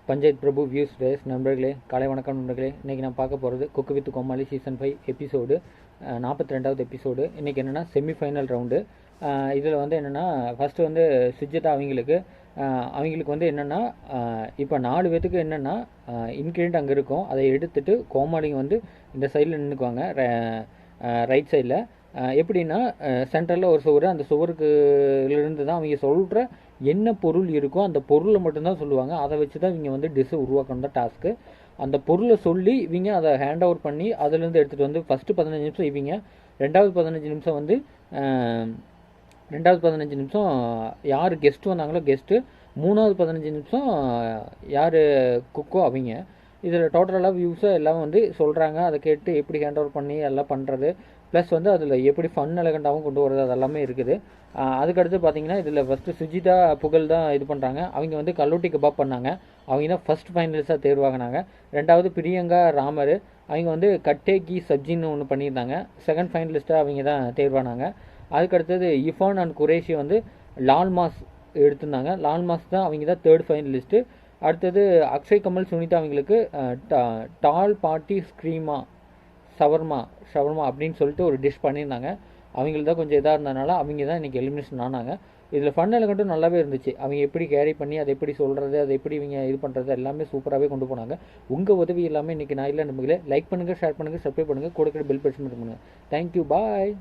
பஞ்சாயத் பிரபு views days நண்பர்களே, காலை வணக்கம் நண்பர்களே. இன்றைக்கி நான் பார்க்க போகிறது cook with Comali season 5 episode 42வது எபிசோடு. இன்றைக்கி என்னென்னா செமிஃபைனல் ரவுண்டு. இதில் வந்து என்னென்னா ஃபஸ்ட்டு வந்து சுஜிதா அவங்களுக்கு வந்து என்னென்னா இப்போ 4 பேத்துக்கு என்னென்னா இன்க்ரீடியன்ட் அங்கே இருக்கும். அதை எடுத்துகிட்டு கோமாளிங்க வந்து இந்த சைடில் நின்றுக்குவாங்க, ரைட் சைடில். எப்படின்னா சென்டரில் ஒரு சுவர், அந்த சுவருக்குலேருந்து தான் அவங்க சொல்கிற என்ன பொருள் இருக்கோ அந்த பொருளை மட்டும்தான் சொல்லுவாங்க. அதை வச்சு தான் இவங்க வந்து டிஷ்ஷை உருவாக்கணும் தான் டாஸ்க்கு. அந்த பொருளை சொல்லி இவங்க அதை ஹேண்ட் ஓவர் பண்ணி அதுலேருந்து எடுத்துகிட்டு வந்து ஃபஸ்ட்டு 15 நிமிஷம் இவங்க, ரெண்டாவது 15 நிமிஷம் வந்து யார் கெஸ்ட்டு வந்தாங்களோ கெஸ்ட்டு, மூணாவது 15 நிமிஷம் யார் குக்கோ அவங்க. இதில் டோட்டலாக வியூஸை எல்லாம் வந்து சொல்கிறாங்க. அதை கேட்டு எப்படி ஹேண்ட் ஓவர் பண்ணி எல்லாம் பண்ணுறது, ப்ளஸ் வந்து அதில் எப்படி ஃபன் எலகண்டாகவும் கொண்டு வரது, அதெல்லாமே இருக்குது. அதுக்கடுத்து பார்த்தீங்கன்னா இதில் ஃபஸ்ட்டு சுஜிதா புகழ் தான் இது பண்ணுறாங்க. அவங்க வந்து கல்லூட்டி கபாப் பண்ணாங்க. அவங்க தான் ஃபஸ்ட் ஃபைனலிஸ்ட்டாக தேர்வாகினாங்க. ரெண்டாவது பிரியங்கா ராமர், அவங்க வந்து கட்டே கி சப்ஜின்னு ஒன்று பண்ணியிருந்தாங்க. செகண்ட் ஃபைனலிஸ்ட்டாக அவங்க தான் தேர்வானாங்க. அதுக்கடுத்தது இஃபான் அண்ட் குரேஷி வந்து லால் மாஸ் எடுத்திருந்தாங்க. லால் மாஸ் தான் அவங்க தான் தேர்ட் ஃபைனலிஸ்ட்டு. அடுத்தது அக்ஷய் கமல் சுனிதா அவங்களுக்கு டால் பாட்டி ஸ்க்ரீமா ஷவர்மா அப்படின்னு சொல்லிட்டு ஒரு டிஷ் பண்ணியிருந்தாங்க. அவங்களுக்கு தான் கொஞ்சம் இதாக இருந்ததுனால அவங்க தான் இன்றைக்கி எலிமினேஷன் ஆனாங்க. இதில் ஃபன் எலகண்ட்டும் நல்லாவே இருந்துச்சு. அவங்க எப்படி கேரி பண்ணி அதை எப்படி சொல்கிறது, அதை எப்படி இவங்க இது பண்ணுறது எல்லாமே சூப்பராகவே கொண்டு போனாங்க. உங்கள் உதவி எல்லாமே இன்றைக்கி நான் இல்லை நம்புகிறேன். லைக் பண்ணுங்கள், ஷேர் பண்ணுங்கள், சப்ஸ்கிரைப் பண்ணுங்கள், கூட பெல் பிரஸ் பண்ணுங்கள். தேங்க்யூ, பாய்.